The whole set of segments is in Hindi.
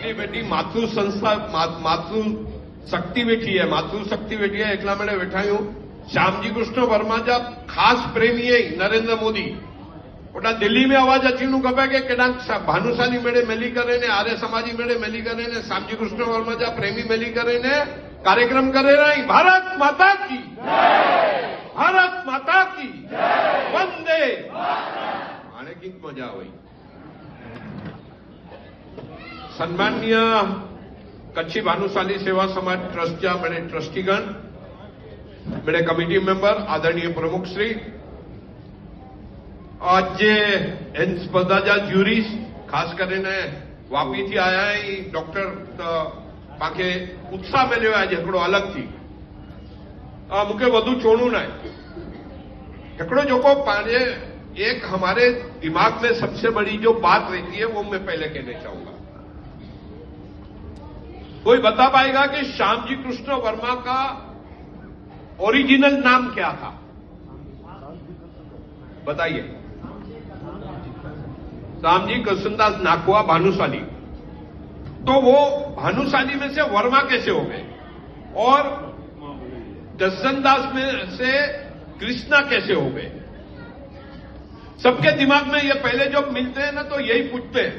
આટલી બેટી માતૃ સંસ્થા માતૃ શક્તિ બેઠી है मातृ शक्ति बैठी है एकला मेळे वेठायूं श्यामजी कृष्ण वर्मा जा खास प्रेमी है नरेंद्र मोदी ओटा दिल्ली में आवाज अचीनु खपे के केडाक भानुशाली मेळे मेली करे ने आर्य समाजी मेळे मेली करे ने श्यामजी कृष्ण वर्मा जा प्रेमी मेली करे ने कार्यक्रम करे रही भारत माता की भारत माता की वंदे आने की मजा हुई। सन्मान्य कच्छी भानुशाली सेवा समाज ट्रस्टच्या मेरे ट्रस्टीगण मेरे कमिटी मेंबर आदरणीय प्रमुख श्री आज जे एन स्पर्धाजा ज्यूरीज खास કરીને વાપીથી આયા એ ડોક્ટર પાકે उत्साह મેળ્યો આજે એકડો અલગથી मुके વધુ छोड़ू ना एकड़ो जोको पाने एक हमारे दिमाग में सबसे बड़ी जो बात रहती है वो मैं पहले कहना चाहूंगा। कोई बता पाएगा कि श्यामजी कृष्ण वर्मा का ओरिजिनल नाम क्या था? बताइए। श्यामजी कृष्णदास नाकुआ भानुशाली। तो वो भानुशाली में से वर्मा कैसे हो गए और दसनदास में से कृष्णा कैसे हो गए? सबके दिमाग में ये पहले जब मिलते हैं ना तो यही पूछते हैं।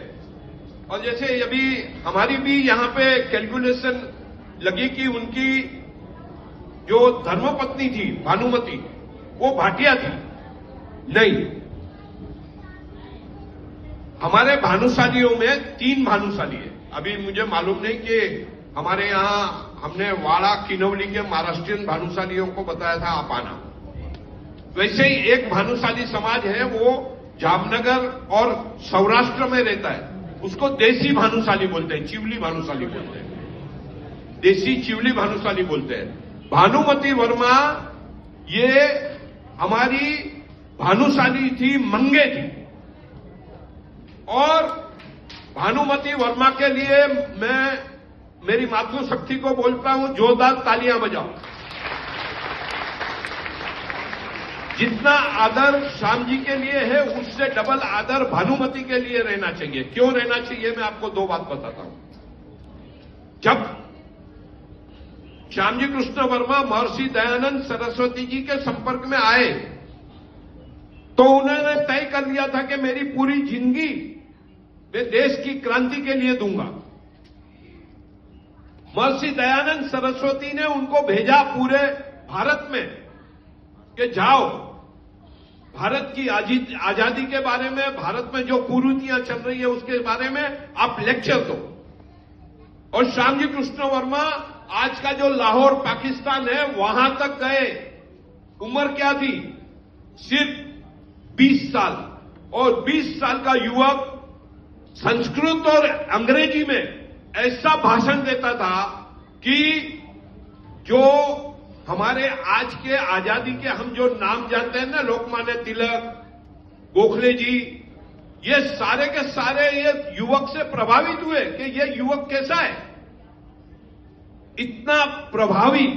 और जैसे अभी हमारी भी यहां पे कैलकुलेशन लगी कि उनकी जो धर्मपत्नी थी भानुमती वो भाटिया थी। नहीं, हमारे भानुशालियों में 3 भानुशाली है। अभी मुझे मालूम नहीं कि हमारे यहां हमने वाड़ा किनवली के महाराष्ट्रियन भानुशालियों को बताया था आपाना। वैसे ही एक भानुशाली समाज है वो जामनगर और सौराष्ट्र में रहता है, उसको देसी भानुशाली बोलते हैं, चिवली भानुशाली बोलते हैं, देसी चिवली भानुशाली बोलते हैं। भानुमती वर्मा ये हमारी भानुशाली थी, मंगे थी। और भानुमती वर्मा के लिए मैं मेरी मातृशक्ति को बोलता हूं जोरदार तालियां बजाओ। जितना आदर श्याम जी के लिए है उससे डबल आदर भानुमती के लिए रहना चाहिए। क्यों रहना चाहिए मैं आपको 2 बात बताता हूं। जब श्यामजी कृष्ण वर्मा महर्षि दयानंद सरस्वती जी के संपर्क में आए तो उन्होंने तय कर लिया था कि मेरी पूरी जिंदगी मैं देश की क्रांति के लिए दूंगा। महर्षि दयानंद सरस्वती ने उनको भेजा पूरे भारत में कि जाओ भारत की आजादी के बारे में, भारत में जो कुरीतियां चल रही है उसके बारे में आप लेक्चर दो। और श्यामजी कृष्ण वर्मा आज का जो लाहौर पाकिस्तान है वहां तक गए। उम्र क्या थी? सिर्फ 20 साल। और 20 साल का युवक संस्कृत और अंग्रेजी में ऐसा भाषण देता था कि जो हमारे आज के आजादी के हम जो नाम जानते हैं ना, लोकमान्य तिलक, गोखले जी, ये सारे के सारे ये युवक से प्रभावित हुए कि ये युवक कैसा है, इतना प्रभावी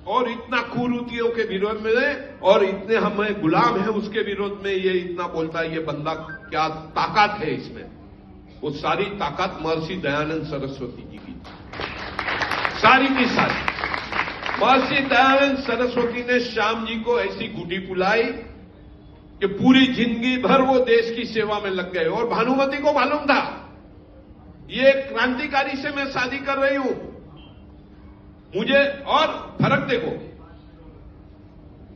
और इतना कुरीतियों के विरोध में और इतने हमें गुलाम हैं उसके विरोध में ये इतना बोलता है। ये बंदा क्या ताकत है इसमें? वो सारी ताकत महर्षि दयानंद सरस्वती जी की, सारी की सारी। महर्षि दयानंद सरस्वती ने श्याम जी को ऐसी गुडी पुलाई कि पूरी जिंदगी भर वो देश की सेवा में लग गए। और भानुमती को मालूम था ये क्रांतिकारी से मैं शादी कर रही हूं मुझे। और फर्क देखो,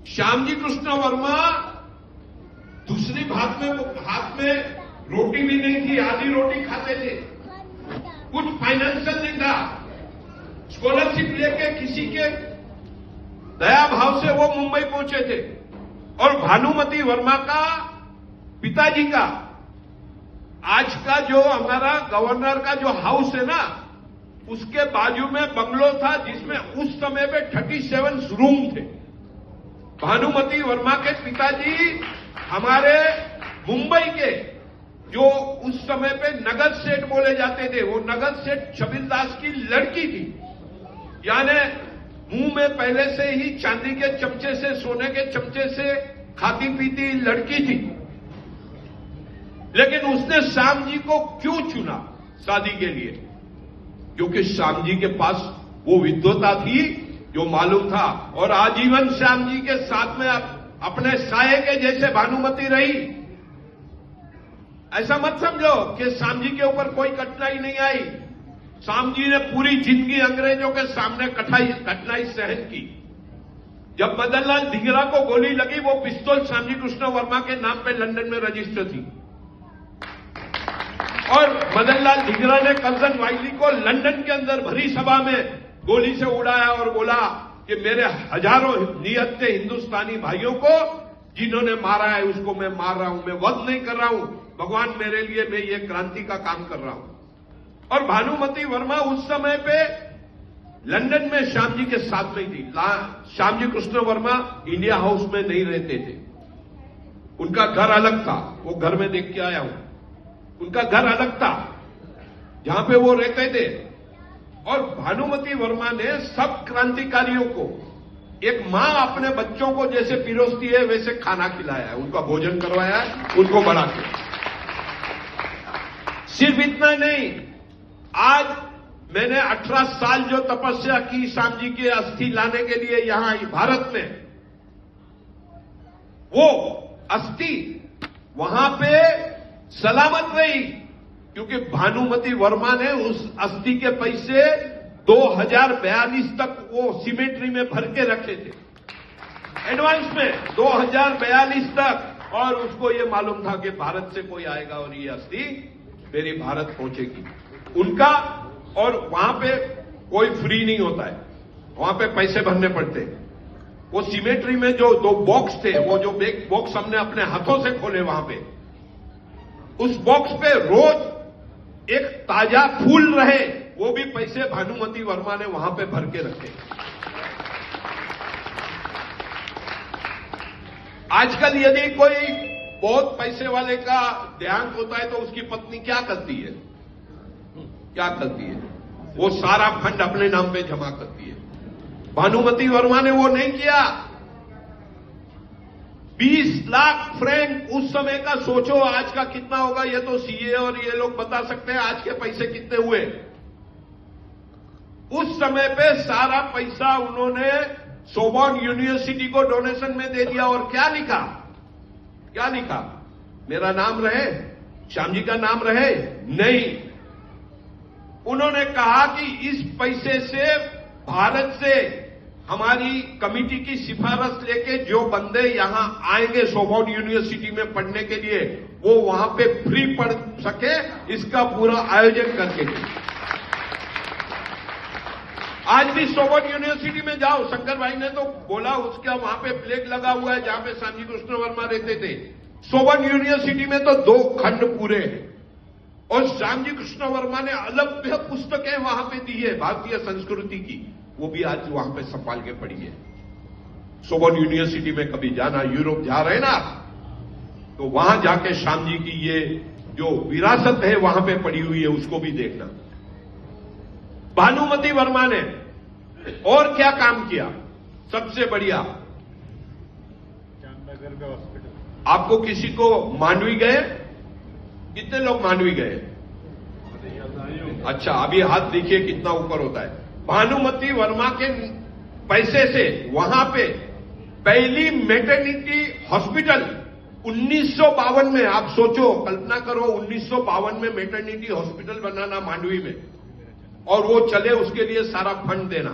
श्यामजी कृष्ण वर्मा दूसरी हाथ में रोटी भी नहीं थी, आधी रोटी खाते थे, कुछ फाइनेंशियल नहीं था। स्कॉलरशिप लेके किसी के दया भाव से वो मुंबई पहुंचे थे। और भानुमती वर्मा का पिताजी का आज का जो हमारा गवर्नर का जो हाउस है ना, उसके बाजू में बंगलो था जिसमें उस समय पे 37 रूम थे। भानुमती वर्मा के पिताजी हमारे मुंबई के जो उस समय पे नगद सेठ बोले जाते थे, वो नगद सेठ छबिलदास की लड़की थी। यानी मुंह में पहले से ही चांदी के चमचे से, सोने के चमचे से खाती पीती लड़की थी। लेकिन उसने श्याम जी को क्यों चुना शादी के लिए? क्योंकि श्याम जी के पास वो विद्वता थी जो मालूम था, और आजीवन श्याम जी के साथ में अपने साये के जैसे भानुमति रही। ऐसा मत समझो कि श्याम जी के ऊपर कोई कठिनाई नहीं आई। श्याम जी ने पूरी जिंदगी अंग्रेजों के सामने कठिनाई सहन की। जब मदन लाल धिंगरा को गोली लगी, वो पिस्तौल श्याम जी कृष्ण वर्मा के नाम पे लंदन में रजिस्टर थी, और मदन लाल धिंगरा ने कर्जन वाइली को लंदन के अंदर भरी सभा में गोली से उड़ाया और बोला कि मेरे हजारों नियत से हिंदुस्तानी भाइयों को जिन्होंने मारा है उसको मैं मार रहा हूं, मैं वध नहीं कर रहा हूं, भगवान मेरे लिए मैं ये क्रांति का काम कर रहा हूं। और भानुमति वर्मा उस समय पे लंदन में श्याम जी के साथ में थी। श्याम जी कृष्ण वर्मा इंडिया हाउस में नहीं रहते थे, उनका घर अलग था, वो घर में देख के आया हूं। उनका घर अलग था जहां पे वो रहते थे, और भानुमति वर्मा ने सब क्रांतिकारियों को, एक मां अपने बच्चों को जैसे पिरोसती है वैसे खाना खिलाया है, उनका भोजन करवाया है, उनको बढ़ा के। सिर्फ इतना नहीं, आज मैंने 18 साल जो तपस्या की श्याम जी के अस्थि लाने के लिए यहां भारत में, वो अस्थि वहां पे सलामत रही, क्योंकि भानुमति वर्मा ने उस अस्थि के पैसे 2042 तक वो सिमेट्री में भर के रखे थे, एडवांस में 2042 तक, और उसको ये मालूम था कि भारत से कोई आएगा और ये अस्थि मेरी भारत पहुंचेगी। उनका, और वहां पे कोई फ्री नहीं होता है, वहां पे पैसे भरने पड़ते हैं। वो सिमेट्री में जो 2 बॉक्स थे, वो जो बॉक्स हमने अपने हाथों से खोले वहां पे, उस बॉक्स पे रोज एक ताजा फूल रहे, वो भी पैसे भानुमति वर्मा ने वहां पे भर के रखे। आजकल यदि कोई बहुत पैसे वाले का देहांत होता है तो उसकी पत्नी क्या करती है? क्या करती है? वो सारा फंड अपने नाम पे जमा करती है। भानुमति वर्मा ने वो नहीं किया। 20 लाख फ्रैंक उस समय का सोचो, आज का कितना होगा ये तो सीए और ये लोग बता सकते हैं आज के पैसे कितने हुए। उस समय पे सारा पैसा उन्होंने सोबॉर्न यूनिवर्सिटी को डोनेशन में दे दिया, और क्या लिखा? क्या लिखा? मेरा नाम रहे, श्याम जी का नाम रहे? नहीं। उन्होंने कहा कि इस पैसे से भारत से हमारी कमिटी की सिफारिश लेके जो बंदे यहां आएंगे सोबॉर्न यूनिवर्सिटी में पढ़ने के लिए, वो वहां पे फ्री पढ़ सके, इसका पूरा आयोजन करके। आज भी सोबॉर्न यूनिवर्सिटी में जाओ, शंकर भाई ने तो बोला, उसका वहां पे फ्लैग लगा हुआ है जहां पे श्याम जी कृष्ण वर्मा रहते थे। सोबॉर्न यूनिवर्सिटी में तो 2 खंड पूरे हैं, और श्याम जी कृष्ण वर्मा ने अलग पुस्तकें वहां पे दी है भारतीय संस्कृति की, वो भी आज वहां पे संभाल के पड़ी है। सोबॉर्न यूनिवर्सिटी में कभी जाना, यूरोप जा रहे ना, तो वहां जाके श्याम जी की ये जो विरासत है वहां पे पड़ी हुई है, उसको भी देखना। भानुमति वर्मा ने और क्या काम किया? सबसे बढ़िया, आपको किसी को मांडवी गए? कितने लोग मांडवी गए? अच्छा, अभी हाथ देखिए कितना ऊपर होता है। भानुमति वर्मा के पैसे से वहां पे पहली मैटरनिटी हॉस्पिटल 1952 में, आप सोचो, कल्पना करो, 1952 में मैटरनिटी हॉस्पिटल बनाना मांडवी में, और वो चले, उसके लिए सारा फंड देना।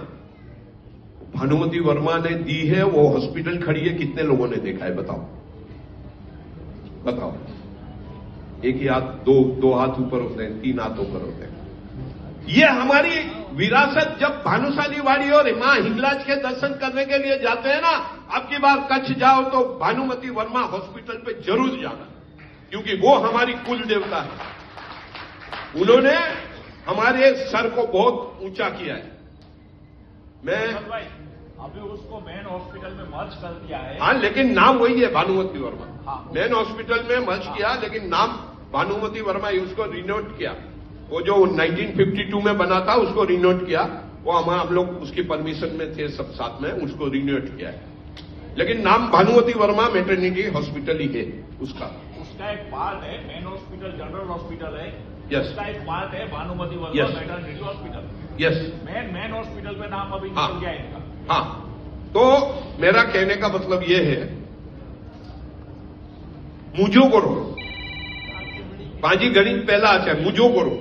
भानुमति वर्मा ने दी है, वो हॉस्पिटल खड़ी है, कितने लोगों ने देखा है? बताओ बताओ। एक ही हाथ, दो हाथ ऊपर होते हैं, 3 हाथ ऊपर होते हैं। ये हमारी विरासत। जब भानुशाली वाड़ी और मां हिंगलाज के दर्शन करने के लिए जाते हैं ना, अब की बार कच्छ जाओ तो भानुमति वर्मा हॉस्पिटल पे जरूर जाना, क्योंकि वो हमारी कुल देवता है। उन्होंने हमारे सर को बहुत ऊंचा किया है। मैं अभी उसको मेन हॉस्पिटल में मर्ज कर दिया है। हाँ, लेकिन नाम वही है, भानुमति वर्मा। हाँ, मेन हॉस्पिटल में मर्ज किया, लेकिन नाम भानुमति वर्मा ही, उसको रिनोट किया। वो जो 1952 में बना था उसको रिनोट किया, वो हम लोग उसकी परमिशन में थे सब साथ में, उसको रिनोट किया है, लेकिन नाम भानुमति वर्मा मैटरनिटी हॉस्पिटल ही है उसका। इसका एक पार्ट है मेन हॉस्पिटल, जनरल हॉस्पिटल है। Yes. इसका एक पार्ट है Bhanumati Verma Yes. Maternity hospital. Yes, main hospital पे नाम अभी हाँ। निकल गया इनका। हाँ, तो मेरा कहने का मतलब ये है, मुझो करो पाजी गणित पहला है, मुझो करो।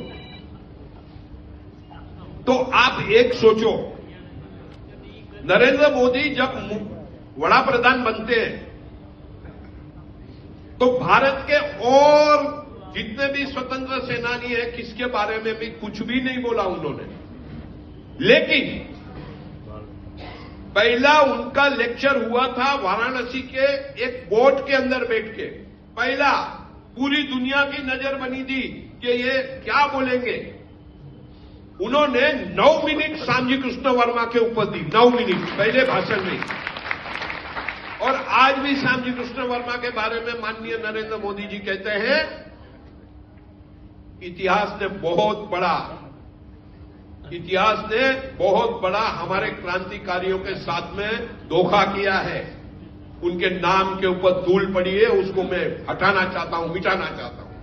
तो आप एक सोचो, नरेंद्र मोदी जब वड़ा प्रधान बनते हैं तो भारत के और जितने भी स्वतंत्र सेनानी हैं किसके बारे में भी कुछ भी नहीं बोला उन्होंने। लेकिन पहला उनका लेक्चर हुआ था वाराणसी के एक बोट के अंदर बैठ के। पहला पूरी दुनिया की नजर बनी थी कि ये क्या बोलेंगे। उन्होंने 9 मिनट श्यामजी कृष्ण वर्मा के ऊपर दी, 9 मिनट पहले भाषण में। और आज भी श्यामजी कृष्ण वर्मा के बारे में माननीय नरेंद्र मोदी जी कहते हैं, इतिहास ने बहुत बड़ा हमारे क्रांतिकारियों के साथ में धोखा किया है। उनके नाम के ऊपर धूल पड़ी है, उसको मैं हटाना चाहता हूं, मिटाना चाहता हूं।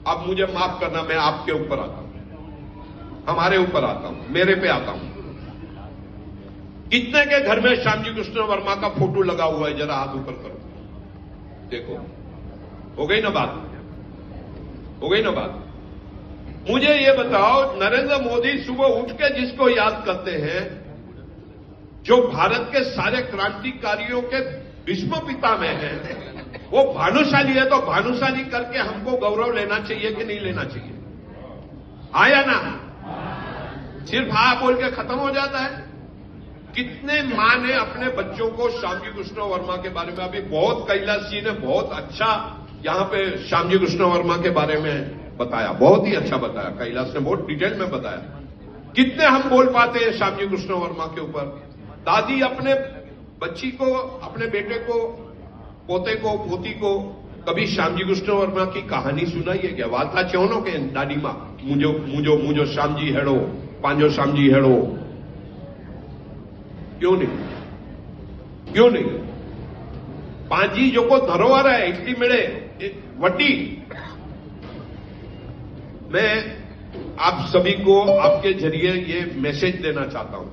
अब मुझे माफ करना, मैं आपके ऊपर आता हूं, हमारे ऊपर आता हूं, मेरे पे आता हूं। कितने के घर में श्यामजी कृष्ण वर्मा का फोटो लगा हुआ है? जरा हाथ ऊपर करो, देखो। हो गई ना बात? हो गई ना बात? मुझे ये बताओ, नरेंद्र मोदी सुबह उठ के जिसको याद करते हैं, जो भारत के सारे क्रांतिकारियों के भीष्म पितामह हैं, वो भानुशाली है। तो भानुशाली करके हमको गौरव लेना चाहिए कि नहीं लेना चाहिए? आया ना? सिर्फ हाँ बोल के खत्म हो जाता है। कितने मां ने अपने बच्चों को श्यामजी कृष्ण वर्मा के बारे में, अभी बहुत कैलाश जी ने बहुत अच्छा यहां पे श्यामजी कृष्ण वर्मा के बारे में बताया, बहुत ही अच्छा बताया। कैलाश ने बहुत डिटेल में बताया। कितने हम बोल पाते हैं श्यामजी कृष्ण वर्मा के ऊपर? दादी अपने बच्ची को, अपने बेटे को, पोते को, पोती को कभी श्यामजी कृष्ण वर्मा की कहानी सुनाई है क्या? वार्ता चौनो के दादी मां मुझो श्यामजी हेड़ो, पांजो श्यामजी हेड़ो। क्यों नहीं? क्यों नहीं? पांजी जो को धरोहर है इतनी मिले वड्डी। मैं आप सभी को आपके जरिए ये मैसेज देना चाहता हूं।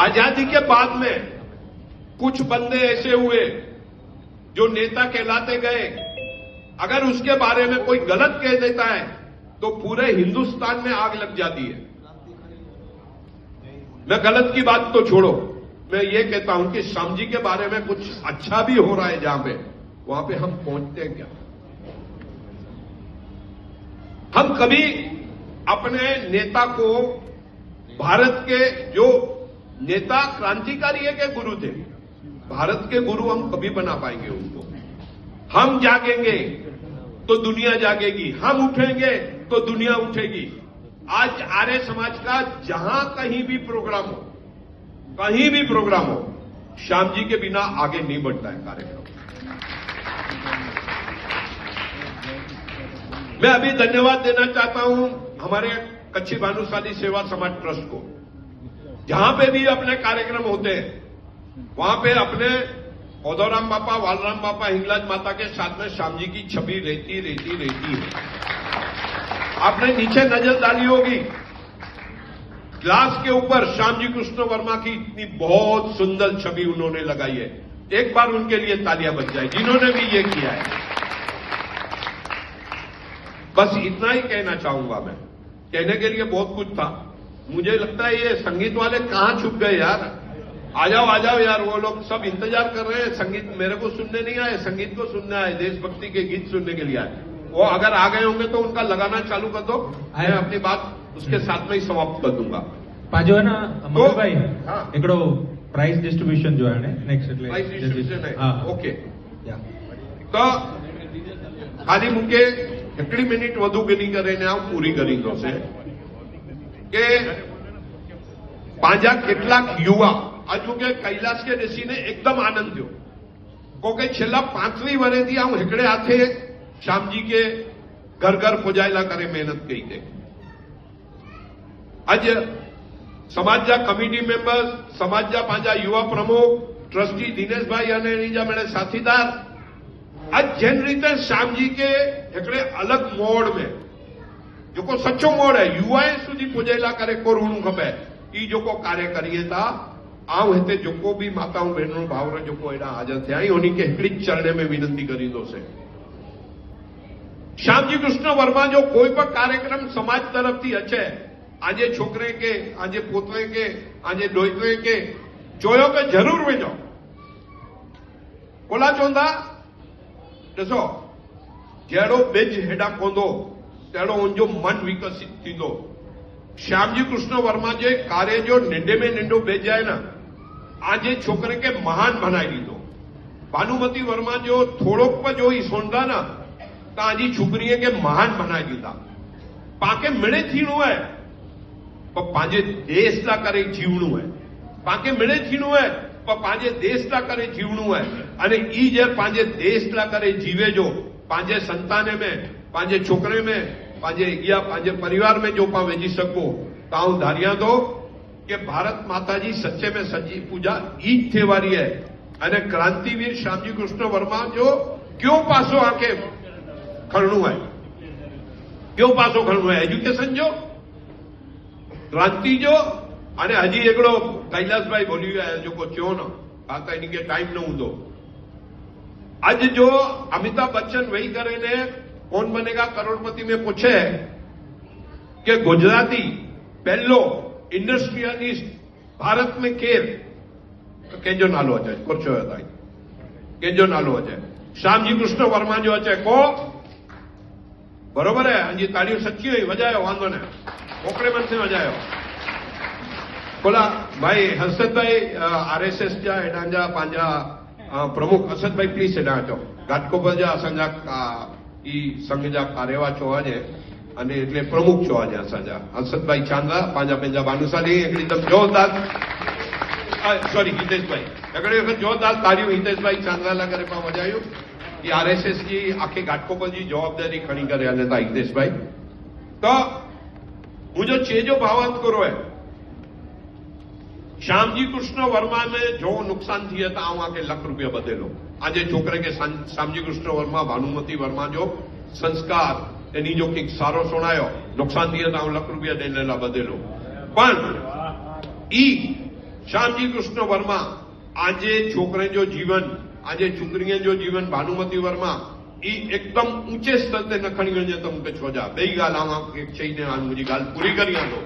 आजादी के बाद में कुछ बंदे ऐसे हुए जो नेता कहलाते गए, अगर उसके बारे में कोई गलत कह देता है तो पूरे हिंदुस्तान में आग लग जाती है। मैं गलत की बात तो छोड़ो, मैं ये कहता हूं कि श्यामजी के बारे में कुछ अच्छा भी हो रहा है जहां पे, वहां पे हम पहुंचते हैं क्या? हम कभी अपने नेता को, भारत के जो नेता क्रांतिकारी के गुरु थे, भारत के गुरु हम कभी बना पाएंगे उनको? हम जागेंगे तो दुनिया जागेगी, हम उठेंगे तो दुनिया उठेगी। आज आर्य समाज का जहां कहीं भी प्रोग्राम हो, कहीं भी प्रोग्राम हो, श्यामजी के बिना आगे नहीं बढ़ता है कार्यक्रम। मैं अभी धन्यवाद देना चाहता हूं हमारे कच्ची भानुशाली सेवा समाज ट्रस्ट को। जहां पे भी अपने कार्यक्रम होते हैं वहां पे अपने औदौराम बापा, वालराम बापा, हिंगलाज माता के साथ में श्यामजी की छवि रहती है। आपने नीचे नजर डाली होगी, ग्लास के ऊपर श्यामजी कृष्ण वर्मा की इतनी बहुत सुंदर छवि उन्होंने लगाई है। एक बार उनके लिए तालियां बज जाए जिन्होंने भी ये किया है। बस इतना ही कहना चाहूंगा मैं। कहने के लिए बहुत कुछ था। मुझे लगता है ये संगीत वाले कहां छुप गए यार? आ जाओ यार, वो लोग सब इंतजार कर रहे हैं। संगीत मेरे को सुनने नहीं आए, संगीत को सुनने आए, देशभक्ति के गीत सुनने के लिए आए। वो अगर आ गए होंगे तो उनका लगाना चालू कर दो, मैं अपनी बात उसके साथ में ही समाप्त कर दूंगा। पाजो है ना मंगल भाई, हाँ। एकड़ो प्राइस डिस्ट्रीब्यूशन जो है नेक्स्ट प्राइस डिस्ट्रीब्यूशन है, हाँ। ओके। तो खाली मुझे हिकड़ी मिनिट वधु गिनी કરીને पूरी करींदो से કે પાંજા કેટલાક યુવા હજુ કે કૈલાસ કે દેશીને એકદમ આનંદ થયો કે છેલ્લા 5મી વર્ષથી હું હેકડે હાથે શ્યામજી કે ઘર ઘર પહોંચાયેલા કરે મહેનત કરી દે। आज समाजा कमिटी मेंबर्स, समाजा पांजा युवा प्रमुख, ट्रस्टी दिनेश भाई अने एनी जा मेरे साथीदार आज जन रीते श्याम जी के हिकिड़े अलग मोड़ में जेको सचो मोड़ है युवाए सुधी पुजेला करे कोरणु खपे ई जेको कार्य करिए था आऊं हिते जेको भी माताऊं भेनरूं भाउर जेको एॾा हाज़िर थिया आहिनि उन्ही खे हिकिड़ी चरणे में विनंती करींदोसीं। श्याम जी कृष्ण वर्मा जो कोई भी कार्यक्रम समाज तरफ थी अचे आजे छोकरे के आजे पोते के आजे डोइते के चोयो के जरूर वञो कोला चवंदा ॾिसो जहिड़ो ॿिज हेॾा पवंदो तहिड़ो उनजो मन विकसित थींदो। श्याम जी कृष्ण वर्मा जे कार्य जो निंडे में निंडो ॿिज आहे न आजे छोकरे के महान बनाए ॾींदो। भानुमती वर्मा जो थोड़ोक जो ही सुनंदा न तव्हांजी छोकिरीअ खे महान बनाए ॾींदा। पाण खे मिड़े थीणो आहे पर पंहिंजे देश लाइ करे जीवणो आहे। पाण खे मिड़े थीणो आहे पर पंहिंजे देश लाइ करे जीवणो आहे। अने ई जे पंहिंजे देश लाइ करे जीवे जो पंहिंजे संतान में पंहिंजे छोकिरे में पंहिंजे या पंहिंजे परिवार में जो पाण विझी सघो तव्हां धारियां थो कि भारत माता जी सचे में सची पूजा ईद थिए वारी आहे। अने क्रांतिवीर श्याम जी कृष्ण वर्मा जो क्यों पासो आके खणणो आहे क्यों पासो खणणो आहे एजुकेशन जो क्रांति जो। अने हजी हिकिड़ो कैलाश भाई बोली विया जेको चयो न हा त इनखे टाइम न हूंदो। अॼु जो अमिताभ बच्चन वेही करे ने कौन बनेगा करोड़पति में पूछे कि गुजराती पहलो इंडस्ट्रियलिस्ट भारत में केर तो कंहिंजो नालो अचे कुर्चो है ताई कंहिंजो नालो अचे श्याम जी कृष्ण वर्मा जो अचे को बरोबर है। हांजी ताड़ियों सच्ची हुई वजायो वांदो न मोकड़े मन से वजायो बोला भाई हर्षद भाई आरएसएस जा हेॾां जा पंहिंजा प्रमुख असद भाई प्लीज हेॾां अचो घाटकोपर जा असांजा ई संघ जा कार्यवाह चो अॼु अने એટલે प्रमुख चो अॼु असांजा हर्षद भाई चांदा पंहिंजा पंहिंजा भानुशाली हिकिड़ी दम जोरदार सॉरी हितेश भाई हिकिड़े वक़्तु जोरदार ताड़ियूं हितेश भाई चांदा लाइ करे पाण वजायूं। ई आरएसएस जी आखे घाटकोपर जी जवाबदारी खणी करे हले था हितेश भाई। तो मुंहिंजो चए जो भावांतकुरो है श्याम जी कृष्ण वर्मा में जो नुकसान थिए त आऊं आके ₹1 रुपया बदेलो आजे छोकरे के श्याम जी कृष्ण वर्मा भानुमती वर्मा जो संस्कार इन्हीं जो कंहिं सारो सुणायो नुकसान थिए त आऊं ₹1 रुपया ॾियण लाइ बदेलो। पण ई श्याम जी कृष्ण वर्मा आजे छोकरे जो जीवन आजे छोकरीअ जो जीवन भानुमती वर्मा ई एकदम ऊंचे स्तर ते न खणी वञे त मूंखे छो जा ॿई ॻाल्हि आऊं चई ॾियां मुंहिंजी ॻाल्हि पूरी करी थो।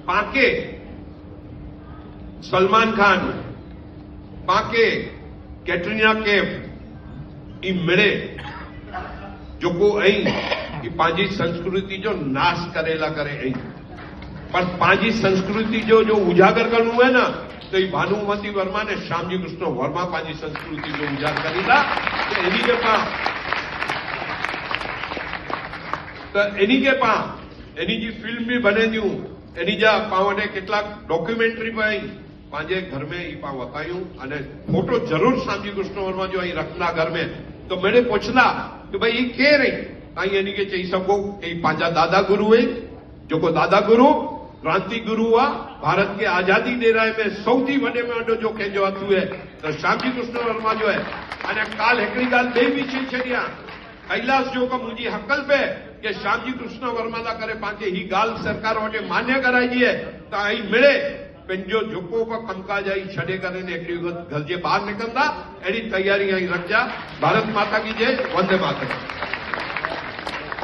पाके सलमान खान पाके कैटरीना कैफ ई मिड़े जेको ऐं ई पंहिंजी संस्कृति जो नाश करेला करे ऐं पर पंहिंजी संस्कृति जो उजागर करणो है न तो ई भानुमती वर्मा ने श्याम जी कृष्ण वर्मा पंहिंजी संस्कृति जो उजागर करींदा तो इन्हीं के पाण इन्हीं जी फिल्म भी बने थियूं इन्हीं जा पाण वटि केतलाक डॉक्यूमेंट्री भी आई पंहिंजे घर में ई पाण वतायूं अने फोटो जरूर श्याम जी कृष्ण वर्मा जो आई रखंदा घर में तो मेरे पुछंदा कि भाई ई केर आई तव्हां इन्हीं खे चई सघो कि पंहिंजा दादा गुरु आहिनि जेको दादा गुरु क्रांति गुरु आहे भारत के आजादी ॾियण में सौથી वॾे में वॾो जो कंहिंजो हथ हुए तो श्याम जी कृष्ण वर्मा जो है। अने काल हिकिड़ी ॻाल्हि ॿिए बि चई छॾियां कैलाश जो कम मुंहिंजी हकल पे कि श्याम जी कृष्ण वर्मा लाइ करे पांखे ही ॻाल्हि सरकार वटि मान्य कराइजी है त ही मिड़े पंहिंजो जेको बि कमकाज आई छॾे करे ने हिकिड़ी घर जे ॿाहिरि निकिरंदा अहिड़ी तयारी आई रखजा। भारत माता की जय वंदे मातरम।